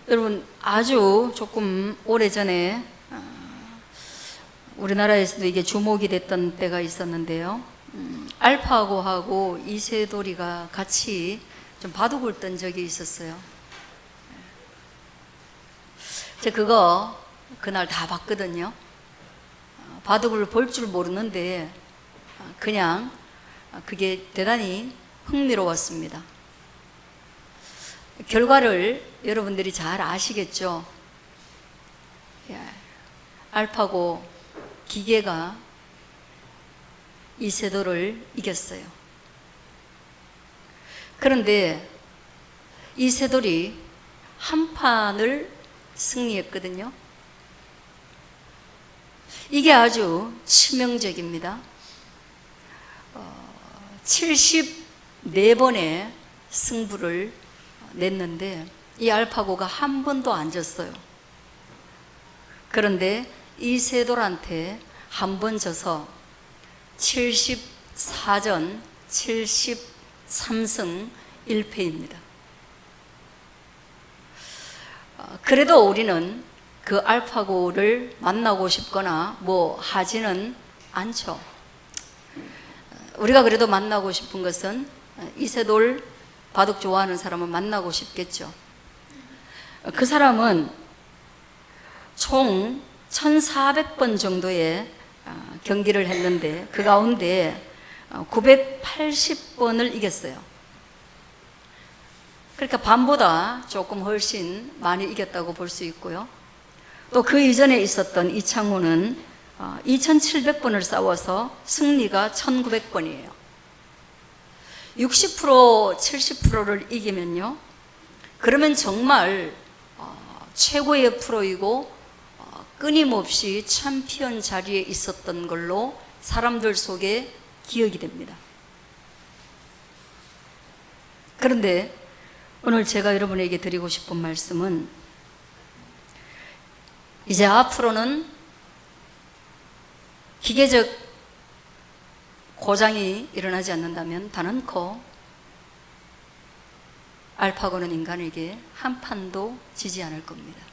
여러분, 아주 조금 오래전에 우리나라에서도 이게 주목이 됐던 때가 있었는데요. 알파고하고 이세돌이가 같이 좀 바둑을 뜬 적이 있었어요. 제가 그거 그날 다 봤거든요. 바둑을 볼 줄 모르는데 그냥 그게 대단히 흥미로웠습니다. 결과를 여러분들이 잘 아시겠죠? 알파고 기계가 이세돌을 이겼어요. 그런데 이세돌이 한 판을 승리했거든요. 이게 아주 치명적입니다. 74번의 승부를 냈는데 이 알파고가 한 번도 안 졌어요. 그런데 이세돌한테 한 번 져서 74전 73승 1패입니다. 그래도 우리는 그 알파고를 만나고 싶거나 뭐 하지는 않죠. 우리가 그래도 만나고 싶은 것은 이세돌 바둑 좋아하는 사람은 만나고 싶겠죠. 그 사람은 총 1400번 정도의 경기를 했는데 그 가운데 980번을 이겼어요. 그러니까 반보다 조금 훨씬 많이 이겼다고 볼 수 있고요. 또 그 이전에 있었던 이창호는 2700번을 싸워서 승리가 1900번이에요. 60%, 70%를 이기면요, 그러면 정말 최고의 프로이고 끊임없이 챔피언 자리에 있었던 걸로 사람들 속에 기억이 됩니다. 그런데 오늘 제가 여러분에게 드리고 싶은 말씀은 이제 앞으로는 기계적 고장이 일어나지 않는다면 단언코 알파고는 인간에게 한 판도 지지 않을 겁니다.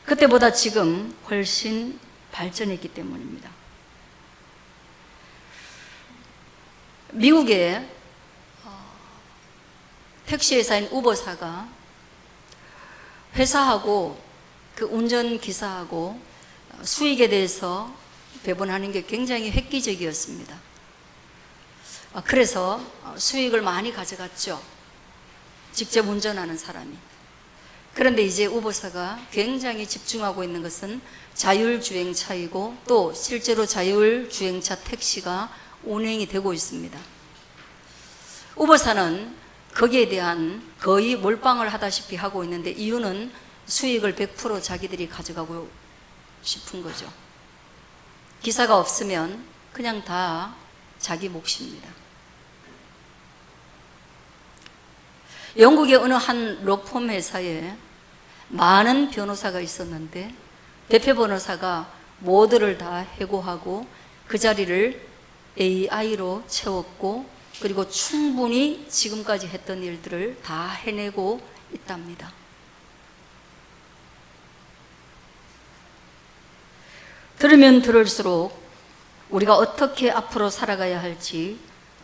그때보다 지금 훨씬 발전했기 때문입니다. 미국의 택시회사인 우버사가 회사하고 그 운전기사하고 수익에 대해서 배분하는 게 굉장히 획기적이었습니다. 그래서 수익을 많이 가져갔죠. 직접 운전하는 사람이. 그런데 이제 우버사가 굉장히 집중하고 있는 것은 자율주행차이고 또 실제로 자율주행차 택시가 운행이 되고 있습니다. 우버사는 거기에 대한 거의 몰빵을 하다시피 하고 있는데 이유는 수익을 100% 자기들이 가져가고 싶은 거죠. 기사가 없으면 그냥 다 자기 몫입니다. 영국의 어느 한 로펌 회사에 많은 변호사가 있었는데 대표 변호사가 모두를 다 해고하고 그 자리를 AI로 채웠고 그리고 충분히 지금까지 했던 일들을 다 해내고 있답니다. 들으면 들을수록 우리가 어떻게 앞으로 살아가야 할지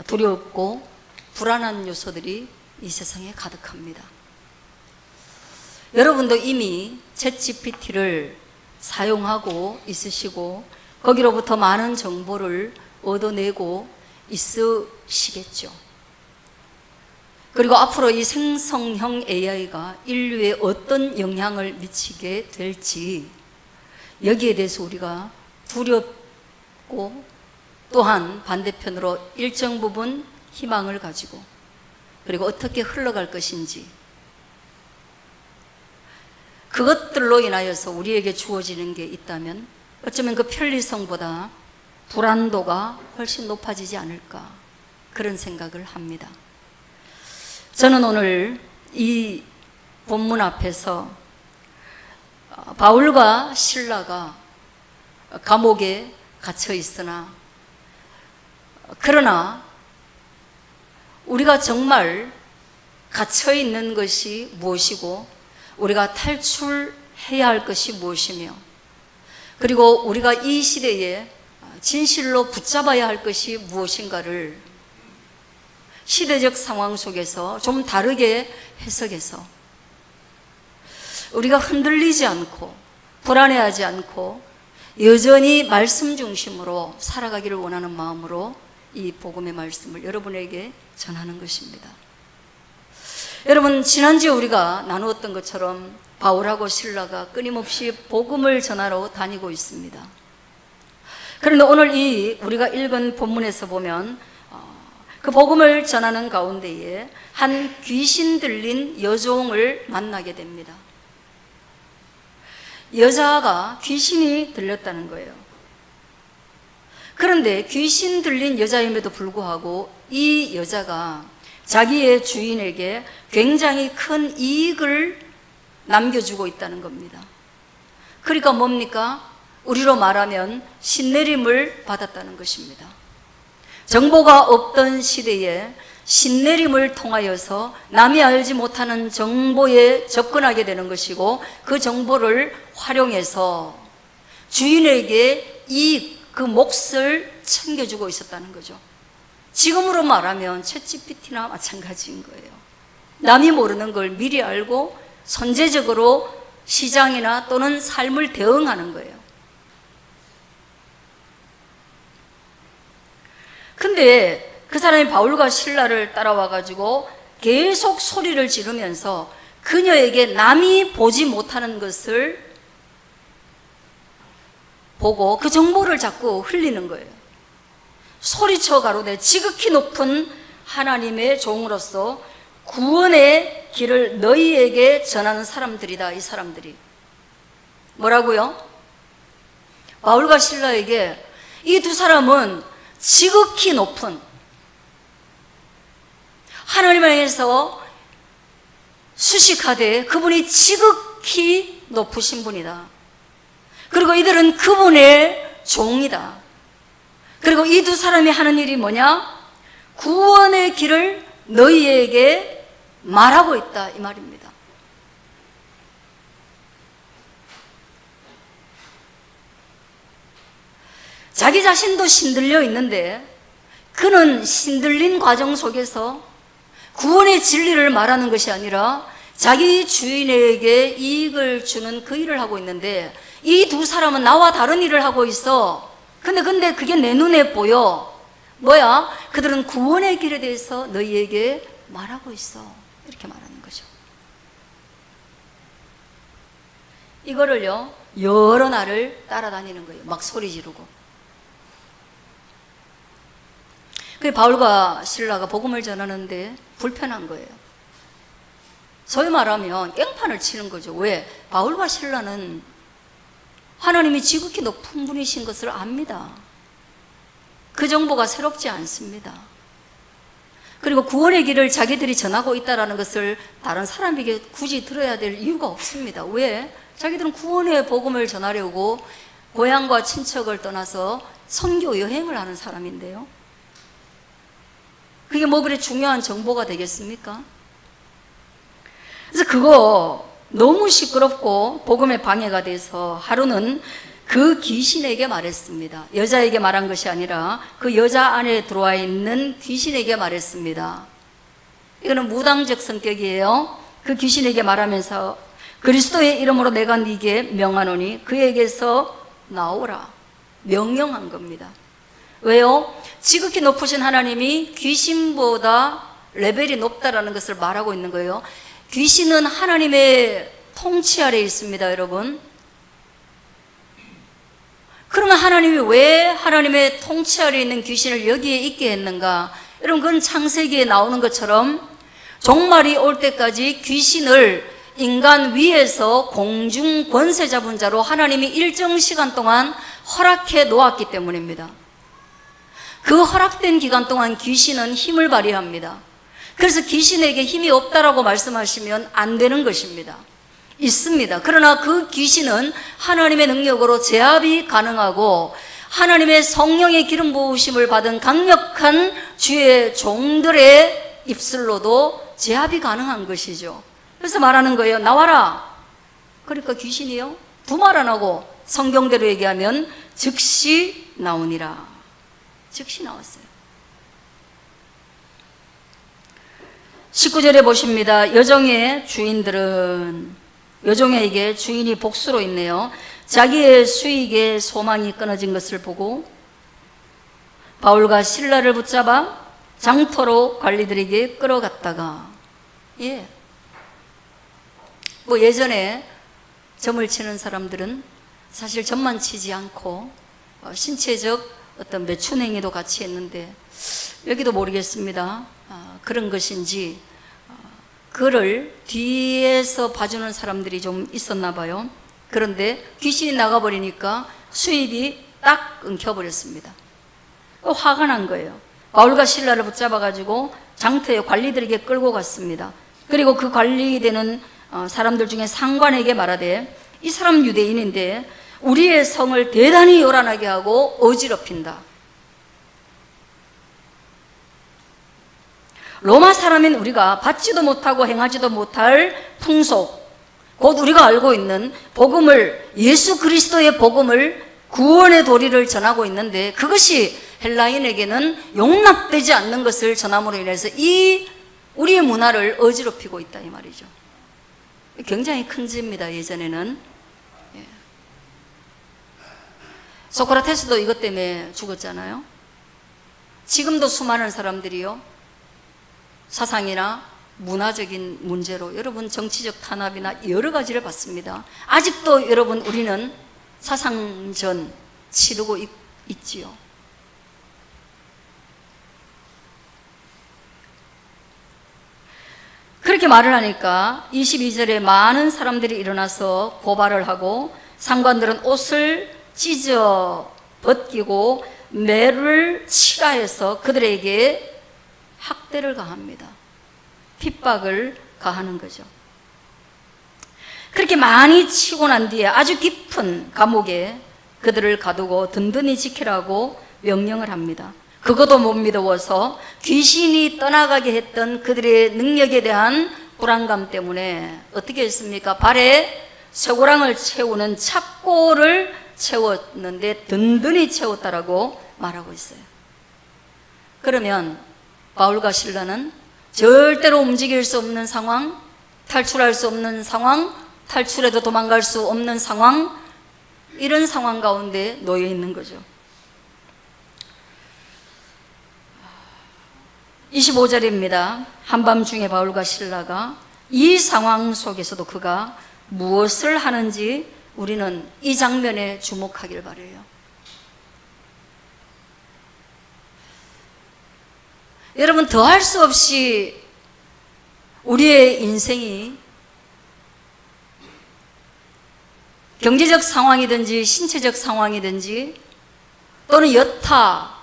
두렵고 불안한 요소들이 이 세상에 가득합니다. 여러분도 이미 챗GPT를 사용하고 있으시고 거기로부터 많은 정보를 얻어내고 있으시겠죠. 그리고 앞으로 이 생성형 AI가 인류에 어떤 영향을 미치게 될지 여기에 대해서 우리가 두렵고 또한 반대편으로 일정 부분 희망을 가지고 그리고 어떻게 흘러갈 것인지 그것들로 인하여서 우리에게 주어지는 게 있다면 어쩌면 그 편리성보다 불안도가 훨씬 높아지지 않을까 그런 생각을 합니다. 저는 오늘 이 본문 앞에서 바울과 실라가 감옥에 갇혀 있으나 그러나 우리가 정말 갇혀 있는 것이 무엇이고 우리가 탈출해야 할 것이 무엇이며, 그리고 우리가 이 시대에 진실로 붙잡아야 할 것이 무엇인가를 시대적 상황 속에서 좀 다르게 해석해서 우리가 흔들리지 않고 불안해하지 않고 여전히 말씀 중심으로 살아가기를 원하는 마음으로 이 복음의 말씀을 여러분에게 전하는 것입니다. 여러분, 지난주에 우리가 나누었던 것처럼 바울하고 실라가 끊임없이 복음을 전하러 다니고 있습니다. 그런데 오늘 이 우리가 읽은 본문에서 보면 그 복음을 전하는 가운데에 한 귀신 들린 여종을 만나게 됩니다. 여자가 귀신이 들렸다는 거예요. 그런데 귀신 들린 여자임에도 불구하고 이 여자가 자기의 주인에게 굉장히 큰 이익을 남겨주고 있다는 겁니다. 그러니까 뭡니까? 우리로 말하면 신내림을 받았다는 것입니다. 정보가 없던 시대에 신내림을 통하여서 남이 알지 못하는 정보에 접근하게 되는 것이고, 그 정보를 활용해서 주인에게 이익, 그 몫을 챙겨주고 있었다는 거죠. 지금으로 말하면 챗GPT나 마찬가지인 거예요. 남이 모르는 걸 미리 알고 선제적으로 시장이나 또는 삶을 대응하는 거예요. 근데 그 사람이 바울과 실라를 따라와 가지고 계속 소리를 지르면서 그녀에게 남이 보지 못하는 것을 보고 그 정보를 자꾸 흘리는 거예요. 소리쳐 가로되 지극히 높은 하나님의 종으로서 구원의 길을 너희에게 전하는 사람들이다. 이 사람들이 뭐라고요? 바울과 실라에게 이 두 사람은 지극히 높은 하나님을 향해서 수식하되 그분이 지극히 높으신 분이다. 그리고 이들은 그분의 종이다. 그리고 이 두 사람이 하는 일이 뭐냐? 구원의 길을 너희에게 말하고 있다, 이 말입니다. 자기 자신도 신들려 있는데 그는 신들린 과정 속에서 구원의 진리를 말하는 것이 아니라 자기 주인에게 이익을 주는 그 일을 하고 있는데, 이 두 사람은 나와 다른 일을 하고 있어. 근데 그게 내 눈에 보여. 뭐야? 그들은 구원의 길에 대해서 너희에게 말하고 있어. 이렇게 말하는 거죠. 이거를요, 여러 날을 따라다니는 거예요. 막 소리 지르고. 그 바울과 실라가 복음을 전하는데 불편한 거예요. 소위 말하면 깽판을 치는 거죠. 왜? 바울과 실라는 하나님이 지극히 높은 분이신 것을 압니다. 그 정보가 새롭지 않습니다. 그리고 구원의 길을 자기들이 전하고 있다는 것을 다른 사람에게 굳이 들어야 될 이유가 없습니다. 왜? 자기들은 구원의 복음을 전하려고 고향과 친척을 떠나서 선교 여행을 하는 사람인데요. 그게 뭐 그래 중요한 정보가 되겠습니까? 그래서 그거 너무 시끄럽고 복음에 방해가 돼서 하루는 그 귀신에게 말했습니다. 여자에게 말한 것이 아니라 그 여자 안에 들어와 있는 귀신에게 말했습니다. 이거는 무당적 성격이에요. 그 귀신에게 말하면서 그리스도의 이름으로 내가 네게 명하노니 그에게서 나오라. 명령한 겁니다. 왜요? 지극히 높으신 하나님이 귀신보다 레벨이 높다라는 것을 말하고 있는 거예요. 귀신은 하나님의 통치 아래에 있습니다, 여러분. 그러면 하나님이 왜 하나님의 통치 아래에 있는 귀신을 여기에 있게 했는가? 여러분, 그건 창세기에 나오는 것처럼 종말이 올 때까지 귀신을 인간 위에서 공중 권세 잡은 자로 하나님이 일정 시간 동안 허락해 놓았기 때문입니다. 그 허락된 기간 동안 귀신은 힘을 발휘합니다. 그래서 귀신에게 힘이 없다라고 말씀하시면 안 되는 것입니다. 있습니다. 그러나 그 귀신은 하나님의 능력으로 제압이 가능하고 하나님의 성령의 기름 부으심을 받은 강력한 주의 종들의 입술로도 제압이 가능한 것이죠. 그래서 말하는 거예요. 나와라. 그러니까 귀신이요, 두말 안 하고 성경대로 얘기하면 즉시 나오니라. 즉시 나왔어요. 19절에 보십니다. 여종의 주인들은, 여종에게 주인이 복수로 있네요. 자기의 수익에 소망이 끊어진 것을 보고 바울과 실라를 붙잡아 장터로 관리들에게 끌어갔다가, 뭐 예전에 점을 치는 사람들은 사실 점만 치지 않고 신체적 어떤 매춘 행위도 같이 했는데, 여기도 모르겠습니다. 그런 것인지 그를 뒤에서 봐주는 사람들이 좀 있었나 봐요. 그런데 귀신이 나가버리니까 수입이 딱 끊겨버렸습니다. 화가 난 거예요. 바울과 실라를 붙잡아가지고 장터에 관리들에게 끌고 갔습니다. 그리고 그 관리되는 사람들 중에 상관에게 말하되, 이 사람 유대인인데 우리의 성을 대단히 요란하게 하고 어지럽힌다. 로마 사람인 우리가 받지도 못하고 행하지도 못할 풍속, 곧 우리가 알고 있는 복음을, 예수 그리스도의 복음을, 구원의 도리를 전하고 있는데 그것이 헬라인에게는 용납되지 않는 것을 전함으로 인해서 이 우리의 문화를 어지럽히고 있다, 이 말이죠. 굉장히 큰 죄입니다. 예전에는. 소크라테스도 이것 때문에 죽었잖아요. 지금도 수많은 사람들이요, 사상이나 문화적인 문제로 여러분 정치적 탄압이나 여러 가지를 받습니다. 아직도 여러분 우리는 사상전 치르고 있지요. 그렇게 말을 하니까 22절에 많은 사람들이 일어나서 고발을 하고 상관들은 옷을 찢어 벗기고 매를 치라해서 그들에게 학대를 가합니다. 핍박을 가하는 거죠. 그렇게 많이 치고 난 뒤에 아주 깊은 감옥에 그들을 가두고 든든히 지키라고 명령을 합니다. 그것도 못 믿어서 귀신이 떠나가게 했던 그들의 능력에 대한 불안감 때문에 어떻게 했습니까? 발에 쇠고랑을 채우는 착고를 채웠는데 든든히 채웠다라고 말하고 있어요. 그러면 바울과 실라는 절대로 움직일 수 없는 상황, 탈출할 수 없는 상황, 탈출해도 도망갈 수 없는 상황, 이런 상황 가운데 놓여 있는 거죠. 25절입니다. 한밤중에 바울과 실라가 이 상황 속에서도 그가 무엇을 하는지 우리는 이 장면에 주목하길 바라요. 여러분, 더할 수 없이 우리의 인생이 경제적 상황이든지 신체적 상황이든지 또는 여타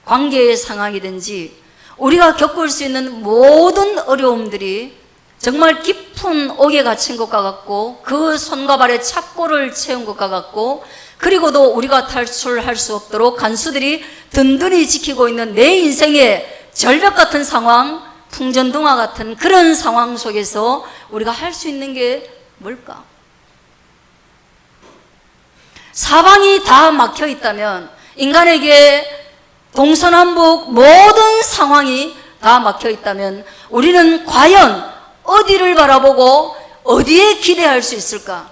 관계의 상황이든지 우리가 겪을 수 있는 모든 어려움들이 정말 깊은 옥에 갇힌 것과 같고 그 손과 발에 착고를 채운 것과 같고, 그리고도 우리가 탈출할 수 없도록 간수들이 든든히 지키고 있는 내 인생의 절벽 같은 상황, 풍전등화 같은 그런 상황 속에서 우리가 할 수 있는 게 뭘까? 사방이 다 막혀 있다면, 인간에게 동서남북 모든 상황이 다 막혀 있다면 우리는 과연 어디를 바라보고 어디에 기대할 수 있을까?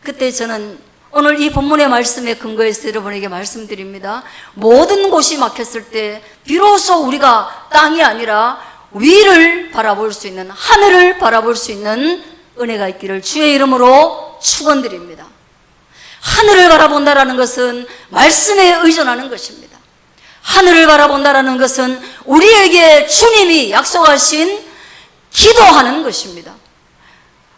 그때 저는 오늘 이 본문의 말씀에 근거해서 여러분에게 말씀드립니다. 모든 곳이 막혔을 때 비로소 우리가 땅이 아니라 위를 바라볼 수 있는, 하늘을 바라볼 수 있는 은혜가 있기를 주의 이름으로 축원드립니다. 하늘을 바라본다라는 것은 말씀에 의존하는 것입니다. 하늘을 바라본다라는 것은 우리에게 주님이 약속하신 기도하는 것입니다.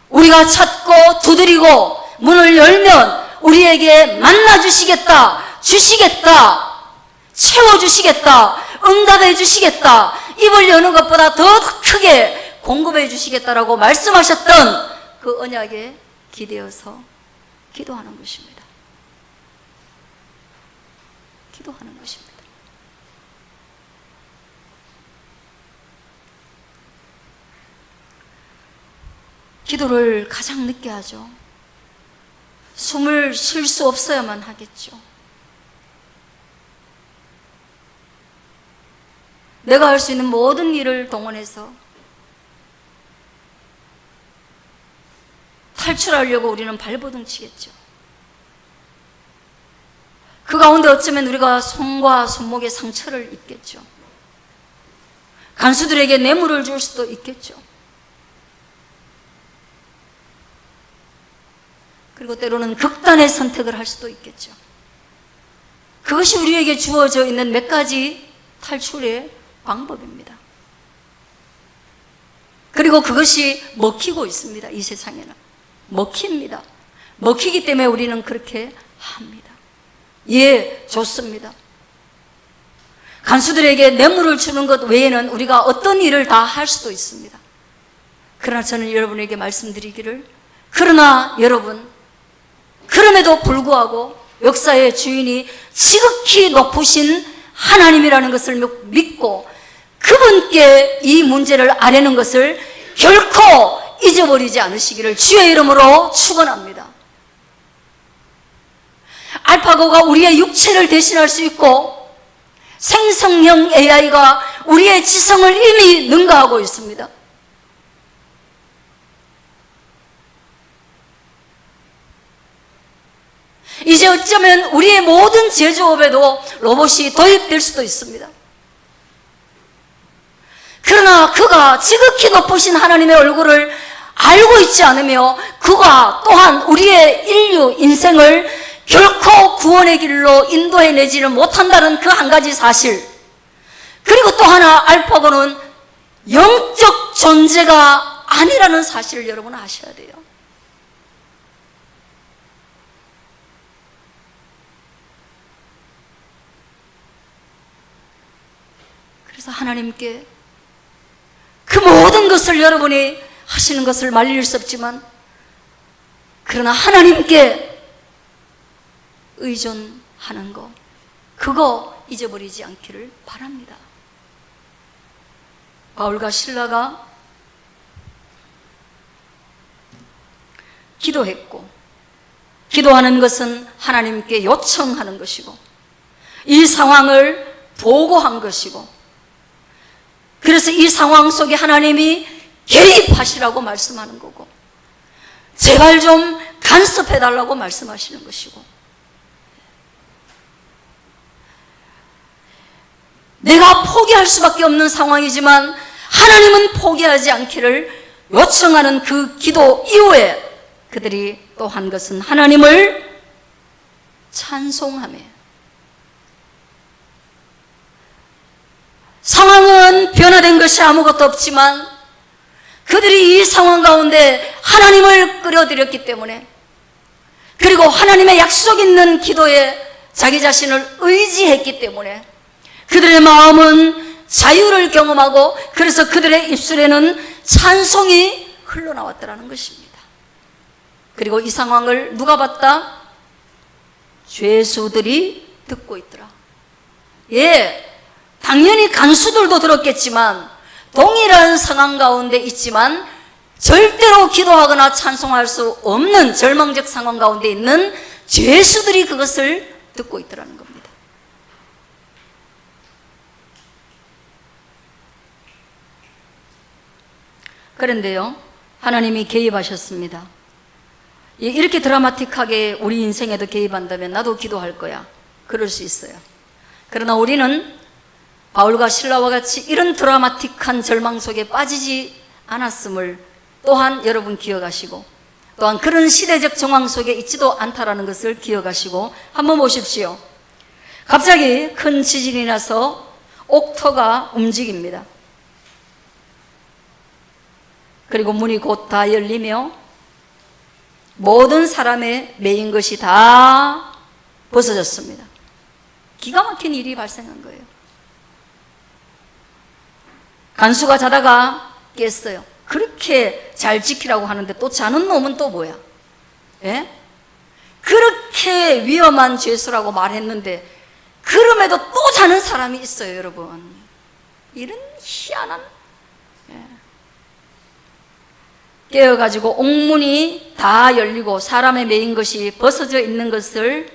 우리가 찾고 두드리고 문을 열면 우리에게 만나주시겠다, 주시겠다, 채워주시겠다, 응답해 주시겠다, 입을 여는 것보다 더 크게 공급해 주시겠다라고 말씀하셨던 그 언약에 기대어서 기도하는 것입니다. 기도하는 것입니다. 기도를 가장 늦게 하죠. 숨을 쉴 수 없어야만 하겠죠. 내가 할 수 있는 모든 일을 동원해서 탈출하려고 우리는 발버둥 치겠죠. 그 가운데 어쩌면 우리가 손과 손목에 상처를 입겠죠. 간수들에게 뇌물을 줄 수도 있겠죠. 그리고 때로는 극단의 선택을 할 수도 있겠죠. 그것이 우리에게 주어져 있는 몇 가지 탈출의 방법입니다. 그리고 그것이 먹히고 있습니다. 이 세상에는 먹힙니다. 먹히기 때문에 우리는 그렇게 합니다. 예, 좋습니다. 간수들에게 뇌물을 주는 것 외에는 우리가 어떤 일을 다 할 수도 있습니다. 그러나 저는 여러분에게 말씀드리기를, 그러나 여러분, 그럼에도 불구하고 역사의 주인이 지극히 높으신 하나님이라는 것을 믿고 그분께 이 문제를 아뢰는 것을 결코 잊어버리지 않으시기를 주의 이름으로 축원합니다. 알파고가 우리의 육체를 대신할 수 있고 생성형 AI가 우리의 지성을 이미 능가하고 있습니다. 이제 어쩌면 우리의 모든 제조업에도 로봇이 도입될 수도 있습니다. 그러나 그가 지극히 높으신 하나님의 얼굴을 알고 있지 않으며 그가 또한 우리의 인류 인생을 결코 구원의 길로 인도해내지는 못한다는 그 한 가지 사실, 그리고 또 하나, 알파고는 영적 존재가 아니라는 사실을 여러분 아셔야 돼요. 그래서 하나님께 그 모든 것을 여러분이 하시는 것을 말릴 수 없지만, 그러나 하나님께 의존하는 거, 그거 잊어버리지 않기를 바랍니다. 바울과 실라가 기도했고, 기도하는 것은 하나님께 요청하는 것이고, 이 상황을 보고한 것이고, 그래서 이 상황 속에 하나님이 개입하시라고 말씀하는 거고, 제발 좀 간섭해달라고 말씀하시는 것이고, 내가 포기할 수밖에 없는 상황이지만 하나님은 포기하지 않기를 요청하는 그 기도 이후에 그들이 또 한 것은 하나님을 찬송하며, 상황은 변화된 것이 아무것도 없지만 그들이 이 상황 가운데 하나님을 끌어들였기 때문에, 그리고 하나님의 약속 있는 기도에 자기 자신을 의지했기 때문에 그들의 마음은 자유를 경험하고, 그래서 그들의 입술에는 찬송이 흘러나왔다는 것입니다. 그리고 이 상황을 누가 봤다? 죄수들이 듣고 있더라. 예, 당연히 간수들도 들었겠지만 동일한 상황 가운데 있지만 절대로 기도하거나 찬송할 수 없는 절망적 상황 가운데 있는 죄수들이 그것을 듣고 있더라는 겁니다. 그런데요, 하나님이 개입하셨습니다. 이렇게 드라마틱하게 우리 인생에도 개입한다면 나도 기도할 거야, 그럴 수 있어요. 그러나 우리는 바울과 실라와 같이 이런 드라마틱한 절망 속에 빠지지 않았음을 또한 여러분 기억하시고, 또한 그런 시대적 정황 속에 있지도 않다라는 것을 기억하시고, 한번 보십시오. 갑자기 큰 지진이 나서 옥터가 움직입니다. 그리고 문이 곧 다 열리며 모든 사람의 매인 것이 다 벗어졌습니다. 기가 막힌 일이 발생한 거예요. 간수가 자다가 깼어요. 그렇게 잘 지키라고 하는데 또 자는 놈은 또 뭐야? 예? 그렇게 위험한 죄수라고 말했는데 그럼에도 또 자는 사람이 있어요, 여러분. 이런 희한한, 예. 깨어가지고 옥문이 다 열리고 사람의 매인 것이 벗어져 있는 것을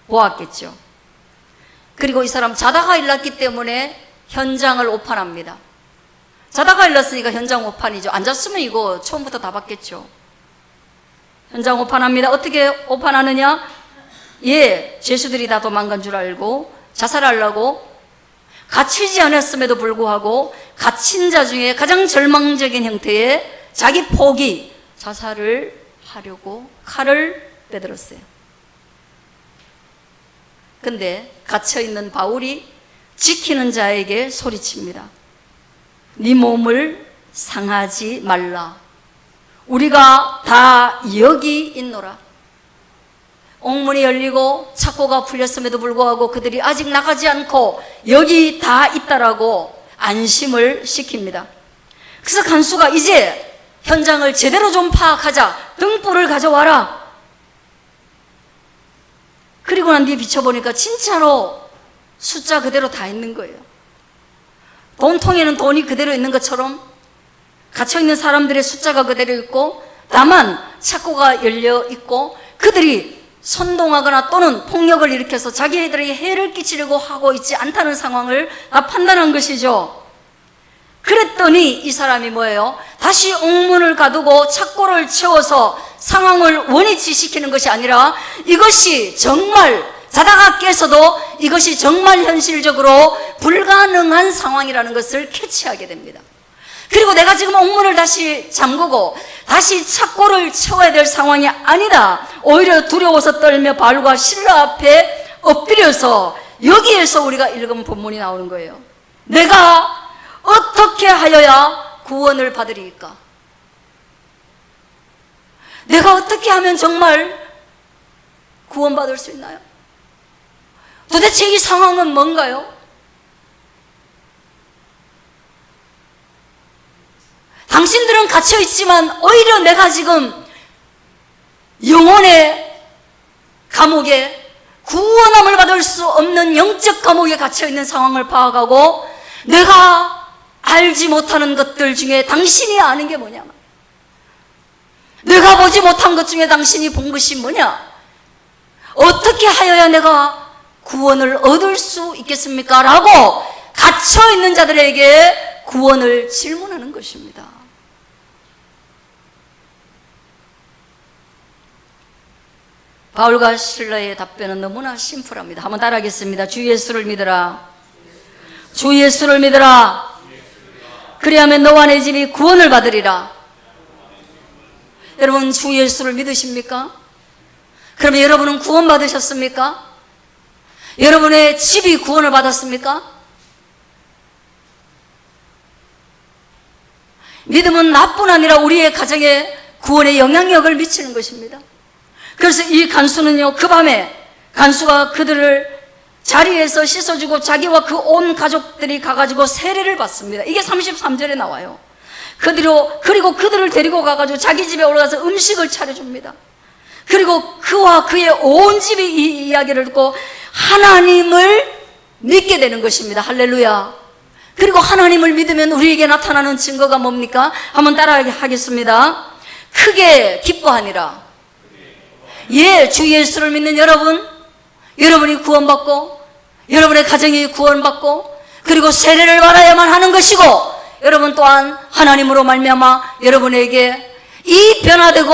보았겠죠. 그리고 이 사람 자다가 일났기 때문에 현장을 오판합니다. 자다가 일났으니까 현장 오판이죠. 안 잤으면 이거 처음부터 다 봤겠죠. 현장 오판합니다. 어떻게 오판하느냐? 예, 죄수들이 다 도망간 줄 알고 자살하려고 갇히지 않았음에도 불구하고 갇힌 자 중에 가장 절망적인 형태의 자기 포기, 자살을 하려고 칼을 빼들었어요. 근데 갇혀있는 바울이 지키는 자에게 소리칩니다. 네 몸을 상하지 말라. 우리가 다 여기 있노라. 옥문이 열리고 창고가 풀렸음에도 불구하고 그들이 아직 나가지 않고 여기 다 있다라고 안심을 시킵니다. 그래서 간수가 이제 현장을 제대로 좀 파악하자. 등불을 가져와라. 그리고 난 뒤에 비춰보니까 진짜로 숫자 그대로 다 있는 거예요. 돈통에는 돈이 그대로 있는 것처럼 갇혀있는 사람들의 숫자가 그대로 있고, 다만 창고가 열려 있고 그들이 선동하거나 또는 폭력을 일으켜서 자기들에게 해를 끼치려고 하고 있지 않다는 상황을 다 판단한 것이죠. 그랬더니 이 사람이 뭐예요? 다시 옥문을 가두고 창고를 채워서 상황을 원위치시키는 것이 아니라 이것이 정말 자다가 깨서도 이것이 정말 현실적으로 불가능한 상황이라는 것을 캐치하게 됩니다. 그리고 내가 지금 옥문을 다시 잠그고 다시 창고를 채워야 될 상황이 아니다. 오히려 두려워서 떨며 바울과 실라 앞에 엎드려서 여기에서 우리가 읽은 본문이 나오는 거예요. 내가 어떻게 하여야 구원을 받으리까? 내가 어떻게 하면 정말 구원받을 수 있나요? 도대체 이 상황은 뭔가요? 당신들은 갇혀있지만 오히려 내가 지금 영혼의 감옥에 구원함을 받을 수 없는 영적 감옥에 갇혀있는 상황을 파악하고 내가 알지 못하는 것들 중에 당신이 아는 게 뭐냐? 내가 보지 못한 것 중에 당신이 본 것이 뭐냐? 어떻게 하여야 내가 구원을 얻을 수 있겠습니까? 라고 갇혀있는 자들에게 구원을 질문하는 것입니다. 바울과 실라의 답변은 너무나 심플합니다. 한번 따라하겠습니다. 주 예수를 믿으라. 주 예수를 믿으라. 그리하면 너와 내 집이 구원을 받으리라. 여러분, 주 예수를 믿으십니까? 그러면 여러분은 구원 받으셨습니까? 여러분의 집이 구원을 받았습니까? 믿음은 나뿐 아니라 우리의 가정에 구원의 영향력을 미치는 것입니다. 그래서 이 간수는요, 그 밤에 간수가 그들을 자리에서 씻어주고 자기와 그 온 가족들이 가가지고 세례를 받습니다. 이게 33절에 나와요. 그리고 그들을 데리고 가가지고 자기 집에 올라가서 음식을 차려줍니다. 그리고 그와 그의 온 집이 이 이야기를 듣고 하나님을 믿게 되는 것입니다. 할렐루야. 그리고 하나님을 믿으면 우리에게 나타나는 증거가 뭡니까? 한번 따라 하겠습니다. 크게 기뻐하니라. 예, 주 예수를 믿는 여러분이 구원받고 여러분의 가정이 구원받고 그리고 세례를 받아야만 하는 것이고, 여러분 또한 하나님으로 말미암아 여러분에게 이 변화되고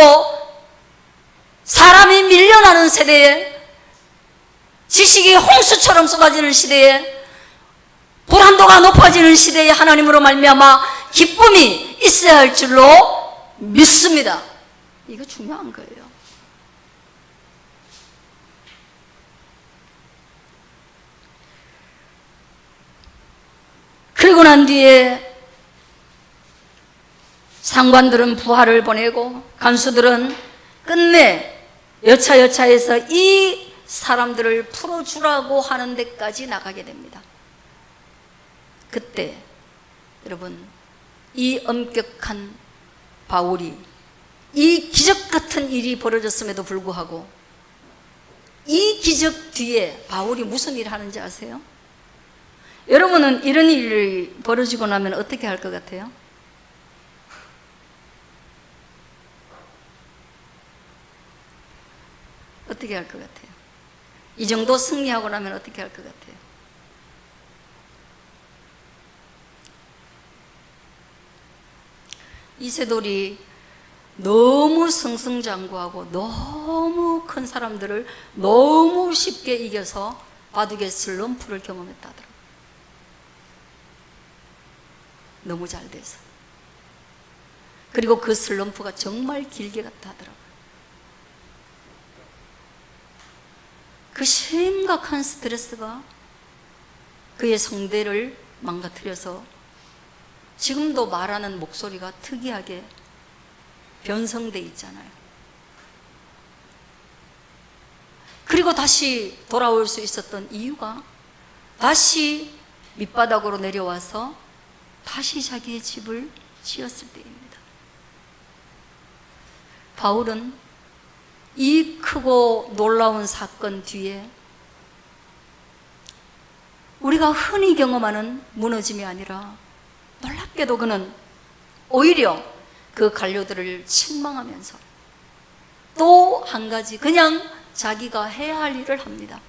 사람이 밀려나는 세대에, 지식이 홍수처럼 쏟아지는 시대에, 불안도가 높아지는 시대에 하나님으로 말미암아 기쁨이 있어야 할 줄로 믿습니다. 이거 중요한 거예요. 그리고 난 뒤에 상관들은 부하를 보내고 간수들은 끝내 여차여차해서 이 사람들을 풀어주라고 하는 데까지 나가게 됩니다. 그때 여러분, 이 엄격한 바울이 이 기적 같은 일이 벌어졌음에도 불구하고 이 기적 뒤에 바울이 무슨 일을 하는지 아세요? 여러분은 이런 일이 벌어지고 나면 어떻게 할 것 같아요? 어떻게 할 것 같아요? 이 정도 승리하고 나면 어떻게 할 것 같아요? 이세돌이 너무 승승장구하고 너무 큰 사람들을 너무 쉽게 이겨서 바둑의 슬럼프를 경험했다더라고요. 너무 잘 돼서. 그리고 그 슬럼프가 정말 길게 갔다 하더라고요. 그 심각한 스트레스가 그의 성대를 망가뜨려서 지금도 말하는 목소리가 특이하게 변성돼 있잖아요. 그리고 다시 돌아올 수 있었던 이유가 다시 밑바닥으로 내려와서 다시 자기의 집을 지었을 때입니다. 바울은 이 크고 놀라운 사건 뒤에 우리가 흔히 경험하는 무너짐이 아니라 놀랍게도 그는 오히려 그 관료들을 책망하면서 또 한 가지 그냥 자기가 해야 할 일을 합니다.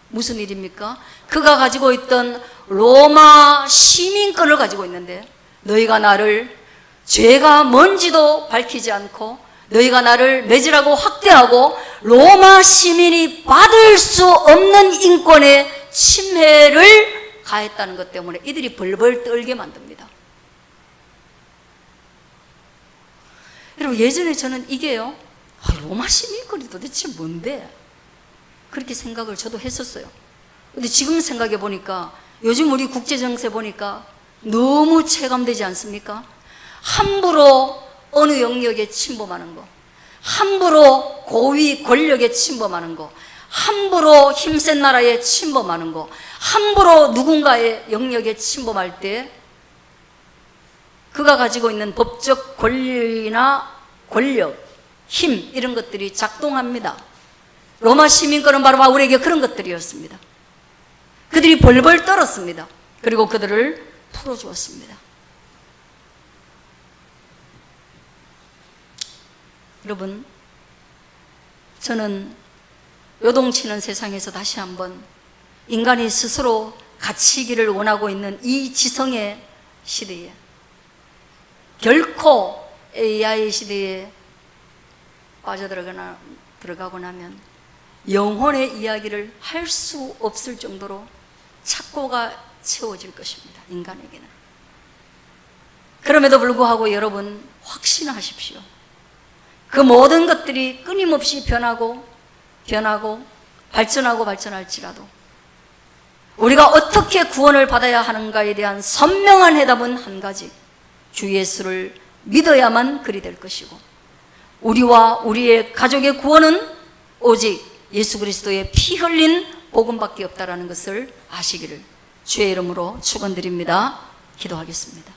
무슨 일입니까? 그가 가지고 있던 로마 시민권을 가지고 있는데 너희가 나를 죄가 뭔지도 밝히지 않고 너희가 나를 매질하고 학대하고 로마 시민이 받을 수 없는 인권의 침해를 가했다는 것 때문에 이들이 벌벌 떨게 만듭니다. 여러분, 예전에 저는 이게요, 로마 시민권이 도대체 뭔데? 그렇게 생각을 저도 했었어요. 근데 지금 생각해 보니까 요즘 우리 국제정세 보니까 너무 체감되지 않습니까? 함부로 어느 영역에 침범하는 거, 함부로 고위 권력에 침범하는 거, 함부로 힘센 나라에 침범하는 거, 함부로 누군가의 영역에 침범할 때 그가 가지고 있는 법적 권리나 권력, 힘 이런 것들이 작동합니다. 로마 시민권은 바로 바울에게 그런 것들이었습니다. 그들이 벌벌 떨었습니다. 그리고 그들을 풀어주었습니다. 여러분, 저는 요동치는 세상에서 다시 한번 인간이 스스로 갇히기를 원하고 있는 이 지성의 시대에, 결코 AI 시대에 들어가고 나면 영혼의 이야기를 할 수 없을 정도로 착고가 채워질 것입니다. 인간에게는. 그럼에도 불구하고 여러분 확신하십시오. 그 모든 것들이 끊임없이 변하고 발전할지라도 우리가 어떻게 구원을 받아야 하는가에 대한 선명한 해답은 한 가지, 주 예수를 믿어야만 그리 될 것이고 우리와 우리의 가족의 구원은 오직 예수 그리스도의 피 흘린 복음밖에 없다라는 것을 아시기를 주의 이름으로 축원드립니다. 기도하겠습니다.